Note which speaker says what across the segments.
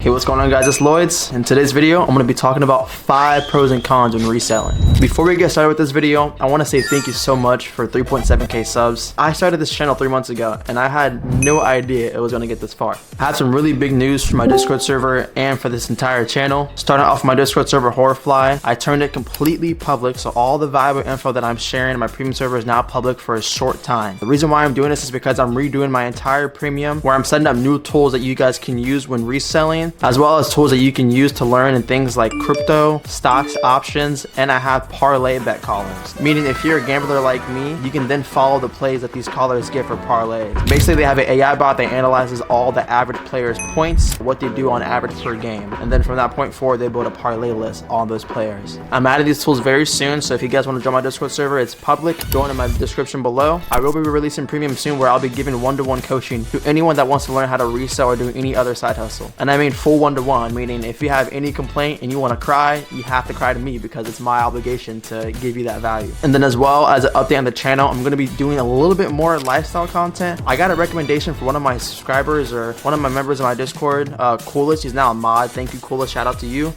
Speaker 1: Hey, what's going on, guys? It's Lloyds. In today's video, I'm going to be talking about 5 pros and cons when reselling. Before we get started with this video, I want to say thank you so much for 3.7k subs. I started this channel 3 months ago and I had no idea it was going to get this far. I have some really big news for my Discord server and for this entire channel. Starting off my Discord server, Horrorfly, I turned it completely public, so all the valuable info that I'm sharing in my premium server is now public for a short time. The reason why I'm doing this is because I'm redoing my entire premium, where I'm setting up new tools that you guys can use when reselling, as well as tools that you can use to learn in things like crypto, stocks, options, and I have parlay bet callers. Meaning if you're a gambler like me, you can then follow the plays that these callers get for parlays. Basically, they have an AI bot that analyzes all the average players' points, what they do on average per game, and then from that point forward, they build a parlay list on those players. I'm adding these tools very soon, so if you guys want to join my Discord server, it's public. Join in my description below. I will be releasing premium soon, where I'll be giving one-to-one coaching to anyone that wants to learn how to resell or do any other side hustle. And I mean full one-to-one, meaning if you have any complaint and you want to cry, you have to cry to me because it's my obligation to give you that value. And then as well as an update on the channel, I'm going to be doing a little bit more lifestyle content. I got a recommendation for one of my subscribers or one of my members of my Discord, Coolest. He's now a mod. Thank you, Coolest. Shout out to you.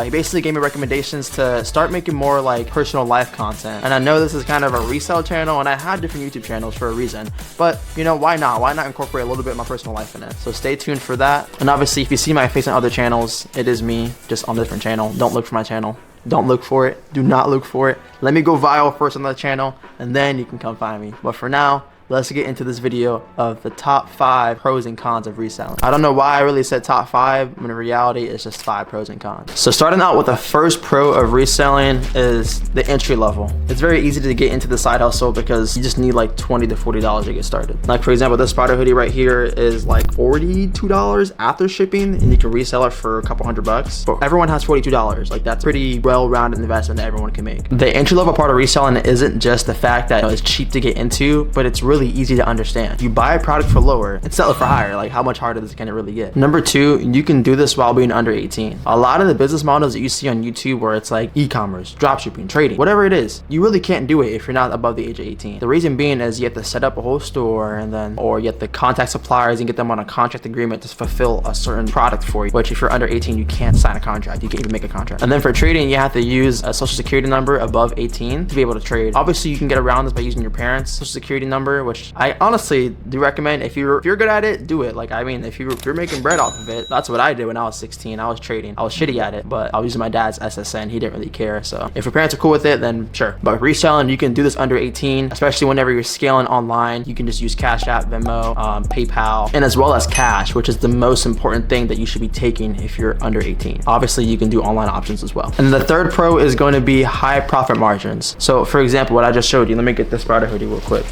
Speaker 1: He basically gave me recommendations to start making more like personal life content. And I know this is kind of a resale channel and I had different YouTube channels for a reason, but you know, why not? Why not incorporate a little bit of my personal life in it? So stay tuned for that. And obviously, if you see my face on other channels, it is me, just on a different channel. Don't look for my channel. Don't look for it. Do not look for it. Let me go viral first on the channel, and then you can come find me. But for now, let's get into this video of the top 5 pros and cons of reselling. I don't know why I really said top 5, when in reality it's just 5 pros and cons. So starting out with the first pro of reselling is the entry level. It's very easy to get into the side hustle because you just need like $20 to $40 to get started. Like for example, this spider hoodie right here is like $42 after shipping, and you can resell it for a couple $100. But everyone has $42. Like that's pretty well-rounded investment that everyone can make. The entry level part of reselling isn't just the fact that it's cheap to get into, but it's really easy to understand. You buy a product for lower and sell it for higher. Like how much harder can it really get? Number 2, you can do this while being under 18. A lot of the business models that you see on YouTube where it's like e-commerce, dropshipping, trading, whatever it is, you really can't do it if you're not above the age of 18. The reason being is you have to set up a whole store or you have to contact suppliers and get them on a contract agreement to fulfill a certain product for you, which if you're under 18, you can't sign a contract. You can't even make a contract. And then for trading, you have to use a social security number above 18 to be able to trade. Obviously, you can get around this by using your parents' social security number, which I honestly do recommend. If you're good at it, do it. Like, I mean, if you're making bread off of it, that's what I did when I was 16. I was trading. I was shitty at it, but I was using my dad's SSN. He didn't really care. So if your parents are cool with it, then sure. But reselling, you can do this under 18, especially whenever you're scaling online. You can just use Cash App, Venmo, PayPal, and as well as cash, which is the most important thing that you should be taking if you're under 18. Obviously, you can do online options as well. And the third pro is going to be high profit margins. So for example, what I just showed you, let me get this spider hoodie real quick.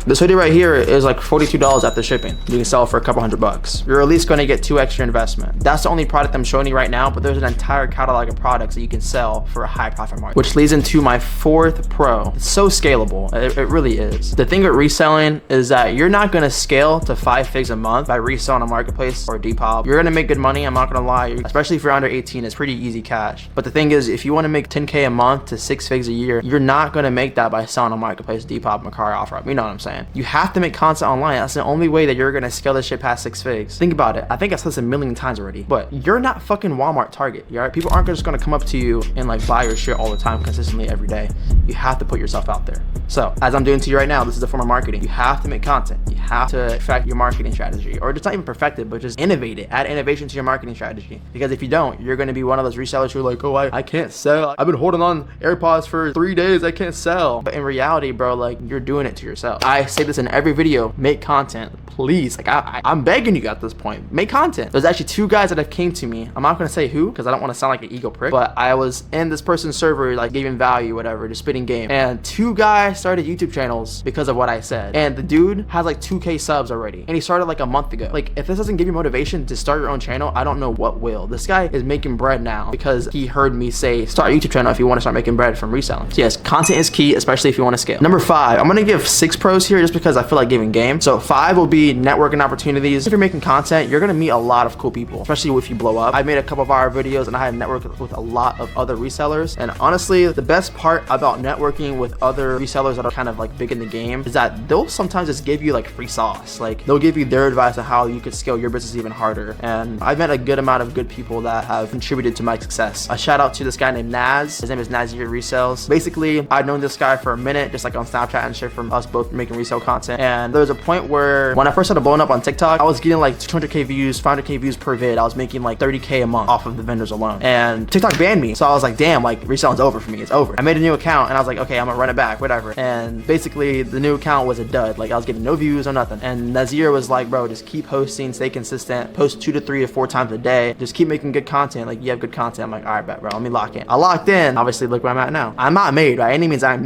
Speaker 1: This hoodie right here is like $42 after shipping. You can sell it for a couple $100. You're at least going to get 2 extra investment. That's the only product I'm showing you right now, but there's an entire catalog of products that you can sell for a high profit margin, which leads into my 4th pro. It's so scalable. It really is. The thing with reselling is that you're not going to scale to 5 figs a month by reselling on marketplace or Depop. You're going to make good money. I'm not going to lie. Especially if you're under 18, it's pretty easy cash. But the thing is, if you want to make 10K a month to 6 figs a year, you're not going to make that by selling on marketplace, Depop, Mercari, OfferUp. You know what I'm saying? You have to make content online. That's the only way that you're gonna scale this shit past 6 figs. Think about it. I think I've said this a million times already, but you're not fucking Walmart, Target. You alright? People aren't just gonna come up to you and like buy your shit all the time, consistently every day. You have to put yourself out there. So as I'm doing to you right now, this is a form of marketing. You have to make content. You have to perfect your marketing strategy, or just not even perfect it, but just innovate it. Add innovation to your marketing strategy. Because if you don't, you're gonna be one of those resellers who are like, oh, I can't sell. I've been holding on AirPods for 3 days. I can't sell. But in reality, bro, like you're doing it to yourself. I say this in every video. Make content, please. Like I'm begging you at this point, make content. There's actually 2 guys that have came to me. I'm not gonna say who because I don't want to sound like an ego prick, but I was in this person's server, like giving value, whatever, just spitting game, and 2 guys started YouTube channels because of what I said. And the dude has like 2K subs already, and he started like a month ago. Like if this doesn't give you motivation to start your own channel, I don't know what will. This guy is making bread now because he heard me say start a YouTube channel if you want to start making bread from reselling. So yes, content is key, especially if you want to scale. Number 5, I'm gonna give 6 pros here here just because I feel like giving game. So 5 will be networking opportunities. If you're making content, you're gonna meet a lot of cool people, especially if you blow up. I made a couple of our videos and I had networked with a lot of other resellers. And honestly, the best part about networking with other resellers that are kind of like big in the game is that they'll sometimes just give you like free sauce. Like they'll give you their advice on how you could scale your business even harder. And I've met a good amount of good people that have contributed to my success. A shout out to this guy named Naz. His name is Nazir Resells. Basically, I'd known this guy for a minute, just like on Snapchat and shit, from us both making resale content. And there was a point where when I first started blowing up on TikTok, I was getting like 200K views, 500K views per vid. I was making like 30K a month off of the vendors alone. And TikTok banned me. So I was like, damn, like reselling's over for me. It's over. I made a new account and I was like, okay, I'm gonna run it back, whatever. And basically the new account was a dud. Like I was getting no views or nothing. And Nazir was like, bro, just keep posting, stay consistent, post 2 to 3 to 4 times a day. Just keep making good content. Like you have good content. I'm like, all right, bet, bro, let me lock in. I locked in. Obviously, look where I'm at now. I'm not made by any means. I am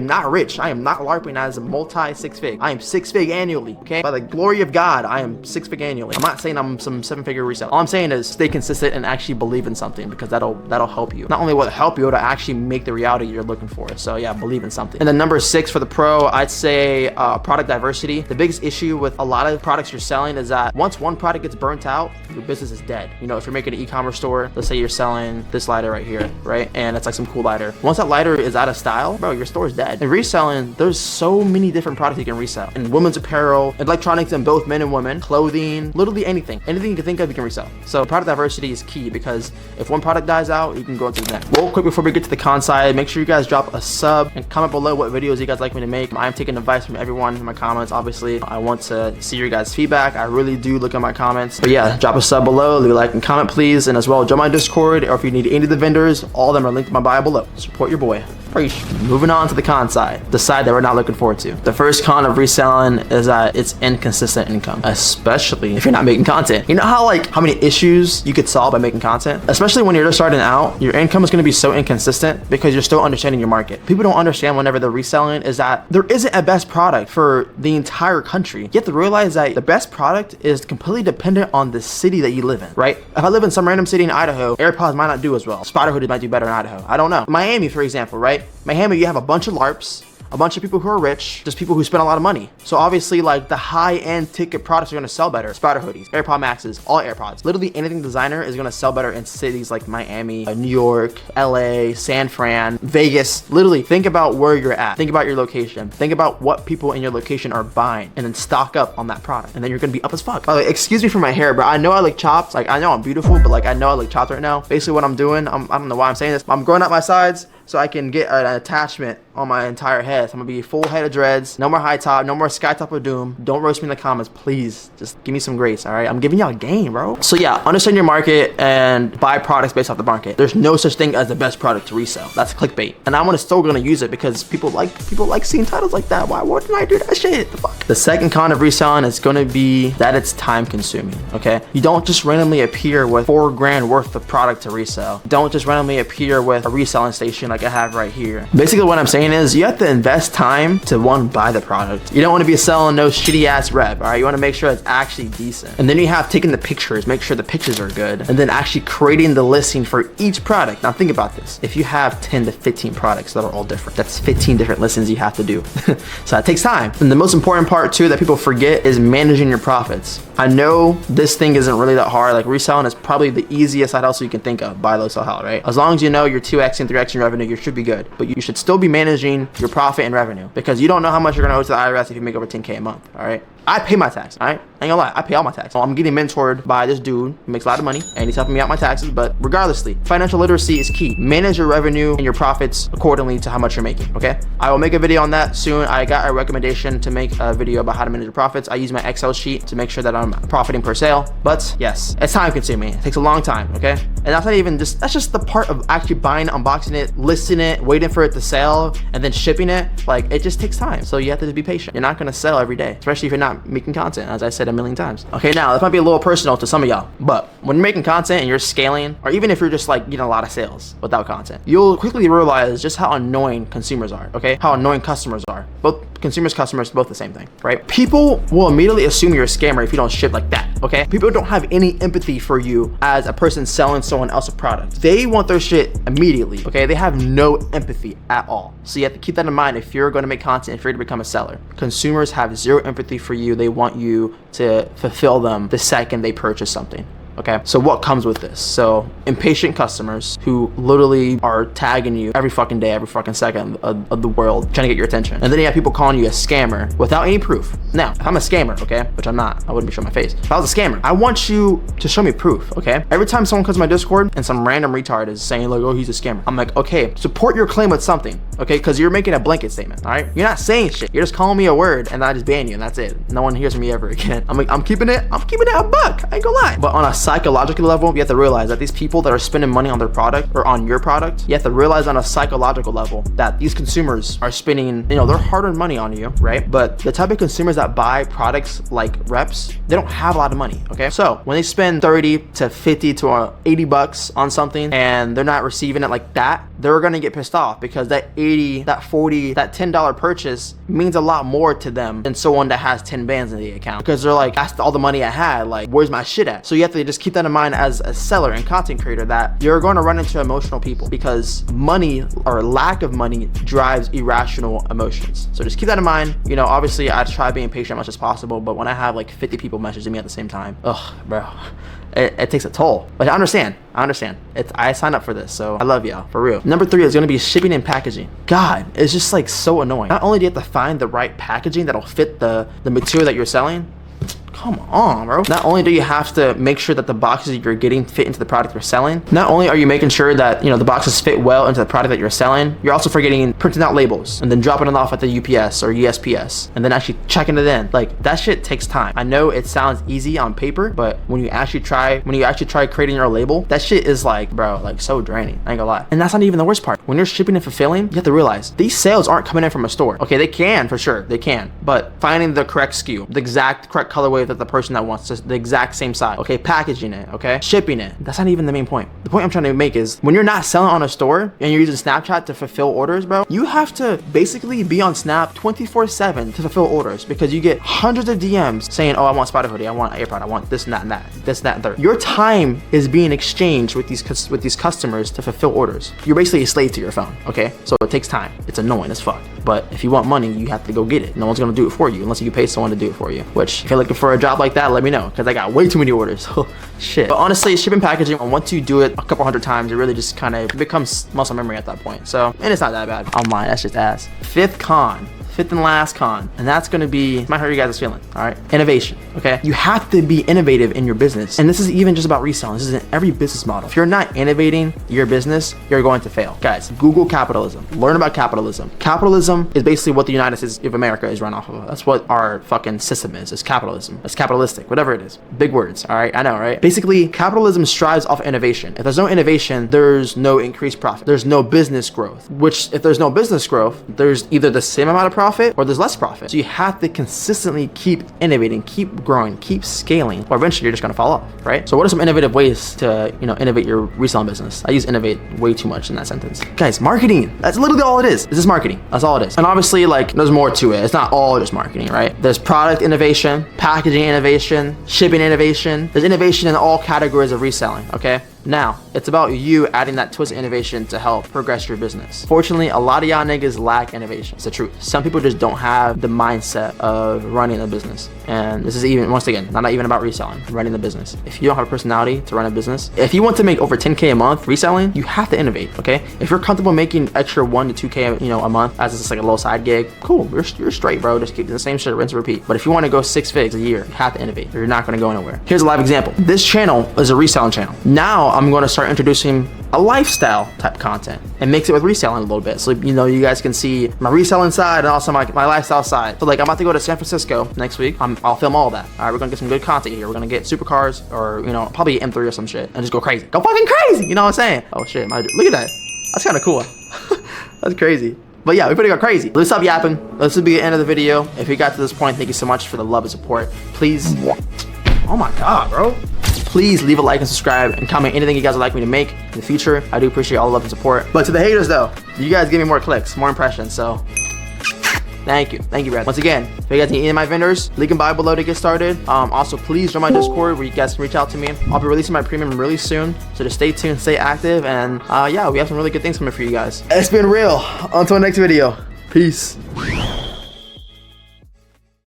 Speaker 1: not rich. I am not LARPing as a multi 6-fig. I am 6-fig annually. Okay. By the glory of God, I am 6-fig annually. I'm not saying I'm some 7-figure reseller. All I'm saying is stay consistent and actually believe in something, because that'll help you. Not only will it help you, it'll actually make the reality you're looking for. So yeah, believe in something. And then number 6 for the pro, I'd say product diversity. The biggest issue with a lot of products you're selling is that once one product gets burnt out, your business is dead. You know, if you're making an e-commerce store, let's say you're selling this lighter right here, right? And it's like some cool lighter. Once that lighter is out of style, bro, your store is dead. And reselling, there's so many different products you can resell. And women's apparel, electronics, and both men and women, clothing, literally anything. Anything you can think of, you can resell. So product diversity is key, because if one product dies out, you can go into the next. Real quick before we get to the con side, make sure you guys drop a sub and comment below what videos you guys like me to make. I'm taking advice from everyone in my comments. Obviously, I want to see your guys' feedback. I really do look at my comments. But yeah, drop a sub below, leave a like and comment please. And as well, join my Discord, or if you need any of the vendors, all of them are linked in my bio below. Support your boy. Moving on to the con side, the side that we're not looking forward to. The first con of reselling is that it's inconsistent income, especially if you're not making content. You know how many issues you could solve by making content? Especially when you're just starting out, your income is going to be so inconsistent because you're still understanding your market. People don't understand whenever they're reselling is that there isn't a best product for the entire country. You have to realize that the best product is completely dependent on the city that you live in, right? If I live in some random city in Idaho, AirPods might not do as well. Spider hoodies might do better in Idaho. I don't know. Miami, for example, right? Miami, you have a bunch of LARPs, a bunch of people who are rich, just people who spend a lot of money. So obviously, like, the high-end ticket products are gonna sell better. Spider hoodies, AirPod Maxes, all AirPods. Literally anything designer is gonna sell better in cities like Miami, New York, LA, San Fran, Vegas. Literally, think about where you're at. Think about your location. Think about what people in your location are buying, and then stock up on that product. And then you're gonna be up as fuck. By the way, excuse me for my hair, bro. I know I look chopped. Like, I know I'm beautiful, but like, I know I look chopped right now. Basically what I'm doing, I don't know why I'm saying this, but I'm growing out my sides so I can get an attachment on my entire head. So I'm gonna be full head of dreads, no more high top, no more sky top of doom. Don't roast me in the comments, please. Just give me some grace, all right? I'm giving y'all a game, bro. So yeah, understand your market and buy products based off the market. There's no such thing as the best product to resell. That's clickbait. And I'm still gonna use it because people like seeing titles like that. Why wouldn't I do that shit? The fuck? The second con of reselling is gonna be that it's time consuming, okay? You don't just randomly appear with $4 grand worth of product to resell. Don't just randomly appear with a reselling station like I have right here. Basically what I'm saying is you have to invest time to buy the product. You don't want to be selling no shitty ass rep, all right? You want to make sure it's actually decent. And then you have taken the pictures, make sure the pictures are good, and then actually creating the listing for each product. Now think about this. If you have 10 to 15 products that are all different, that's 15 different listings you have to do. So that takes time. And the most important part too that people forget is managing your profits. I know this thing isn't really that hard. Like, reselling is probably the easiest side hustle you can think of, buy low, sell high, right? As long as you know you're 2x and 3x in revenue, you should be good. But you should still be managing your profit and revenue, because you don't know how much you're gonna owe to the IRS if you make over 10K a month, all right? I pay my tax, all right? I ain't gonna lie, I pay all my tax. So I'm getting mentored by this dude who makes a lot of money and he's helping me out my taxes. But regardlessly, financial literacy is key. Manage your revenue and your profits accordingly to how much you're making, okay? I will make a video on that soon. I got a recommendation to make a video about how to manage your profits. I use my Excel sheet to make sure that I'm profiting per sale. But yes, it's time consuming. It takes a long time, okay? And that's not even just, that's just the part of actually buying, unboxing it, listing it, waiting for it to sell, and then shipping it. Like, it just takes time. So you have to just be patient. You're not gonna sell every day, especially if you're not making content, as I said a million times. Okay, now this might be a little personal to some of y'all, but when you're making content and you're scaling, or even if you're just like getting a lot of sales without content, you'll quickly realize just how annoying consumers are, okay? How annoying customers are. Both consumers, customers, both the same thing, right? People will immediately assume you're a scammer if you don't ship like that, okay? People don't have any empathy for you as a person selling someone else a product. They want their shit immediately, okay? They have no empathy at all. So you have to keep that in mind if you're gonna make content, if you're gonna become a seller. Consumers have zero empathy for you. They want you to fulfill them the second they purchase something. Okay, so what comes with this? So impatient customers who literally are tagging you every fucking day, every fucking second of the world, trying to get your attention. And then you have people calling you a scammer without any proof. Now, if I'm a scammer, okay, which I'm not, I wouldn't be showing my face. If I was a scammer, I want you to show me proof, okay? Every time someone comes to my Discord and some random retard is saying like, oh, he's a scammer, I'm like, okay, support your claim with something, okay? Because you're making a blanket statement, all right? You're not saying shit. You're just calling me a word and I just ban you and that's it. No one hears from me ever again. I'm keeping it a buck. I ain't gonna lie. But on a psychological level, you have to realize that these people that are spending money on their product or on your product, you have to realize on a psychological level that these consumers are spending, you know, their hard-earned money on you, right? But the type of consumers that buy products like reps, they don't have a lot of money, okay? So when they spend 30 to 50 to 80 bucks on something and they're not receiving it like that, they're gonna get pissed off because that 80, that 40, that $10 purchase means a lot more to them than someone that has 10 bands in the account, because they're like, that's all the money I had, like, where's my shit at? So you have to just keep that in mind as a seller and content creator, that you're going to run into emotional people because money or lack of money drives irrational emotions. So just keep that in mind. You know, obviously I try being patient as much as possible, but when I have like 50 people messaging me at the same time, ugh, bro, it takes a toll. But I understand. I signed up for this, so I love y'all, for real. Number 3 is gonna be shipping and packaging. God, it's just like so annoying. Not only do you have to find the right packaging that'll fit the material that you're selling, come on, bro. Not only do you have to make sure that the boxes you're getting fit into the product you're selling, not only are you making sure that, you know, the boxes fit well into the product that you're selling, you're also forgetting printing out labels and then dropping it off at the UPS or USPS and then actually checking it in. Like, that shit takes time. I know it sounds easy on paper, but when you actually try creating your label, that shit is like, bro, like so draining. I ain't gonna lie. And that's not even the worst part. When you're shipping and fulfilling, you have to realize these sales aren't coming in from a store. Okay, they can, for sure, they can, but finding the correct SKU, the exact correct colorway that the person that wants the exact same size, okay, packaging it, okay, shipping it. That's not even the main point. The point I'm trying to make is when you're not selling on a store and you're using Snapchat to fulfill orders, bro, you have to basically be on Snap 24/7 to fulfill orders, because you get hundreds of DMs saying, oh, I want Spider Hoodie, I want AirPod, I want this and that and that, this, that, and third. Your time is being exchanged with these customers to fulfill orders. You're basically a slave to your phone, okay? So it takes time. It's annoying as fuck. But if you want money, you have to go get it. No one's gonna do it for you unless you pay someone to do it for you. Which, if you're looking for a job like that, let me know, because I got way too many orders. Shit. But honestly, shipping, packaging, once you do it a couple hundred times, it really just kind of becomes muscle memory at that point. So, and it's not that bad. Online, that's just ass. Fifth and last con, and that's gonna be, might hurt you guys' feeling, all right? Innovation, okay? You have to be innovative in your business. And this is even just about reselling. This is in every business model. If you're not innovating your business, you're going to fail. Guys, Google capitalism. Learn about capitalism. Capitalism is basically what the United States of America is run off of. That's what our fucking system is. It's capitalism. It's capitalistic, whatever it is. Big words, all right? I know, right? Basically, capitalism strives off innovation. If there's no innovation, there's no increased profit. There's no business growth, which if there's no business growth, there's either the same amount of profit or there's less profit. So you have to consistently keep innovating, keep growing, keep scaling, or eventually you're just gonna fall off, right? So what are some innovative ways to, you know, innovate your reselling business? I use innovate way too much in that sentence. Guys, marketing. That's literally all it is. It's just marketing. That's all it is. And obviously, like, there's more to it. It's not all just marketing, right? There's product innovation, packaging innovation, shipping innovation. There's innovation in all categories of reselling, okay? Now, it's about you adding that twist of innovation to help progress your business. Fortunately, a lot of y'all niggas lack innovation. It's the truth. Some people just don't have the mindset of running a business. And this is even, once again, not even about reselling, running the business. If you don't have a personality to run a business, if you want to make over 10K a month reselling, you have to innovate, okay? If you're comfortable making extra 1 to 2K, you know, a month as just like a little side gig, cool, you're straight, bro. Just keep the same shit, rinse and repeat. But if you want to go 6 figs a year, you have to innovate. You're not going to go anywhere. Here's a live example. This channel is a reselling channel. Now I'm going to start introducing a lifestyle type content and mix it with reselling a little bit. So, you know, you guys can see my reselling side and also my lifestyle side. So like, I'm about to go to San Francisco next week. I'll film all that. All right, we're gonna get some good content here. We're gonna get supercars or, you know, probably M3 or some shit and just go crazy. Go fucking crazy, you know what I'm saying? Oh shit, look at that. That's kind of cool. That's crazy. But yeah, we pretty go crazy. Let's stop yapping. This will be the end of the video. If you got to this point, thank you so much for the love and support. Please, oh my God, bro. Please leave a like and subscribe and comment anything you guys would like me to make in the future. I do appreciate all the love and support. But to the haters though, you guys give me more clicks, more impressions, so Thank you, Brad. Once again, if you guys need any of my vendors, link in bio below to get started. Also, please join my Discord where you guys can reach out to me. I'll be releasing my premium really soon, so just stay tuned, stay active, and yeah, we have some really good things coming for you guys. It's been real. Until next video. Peace.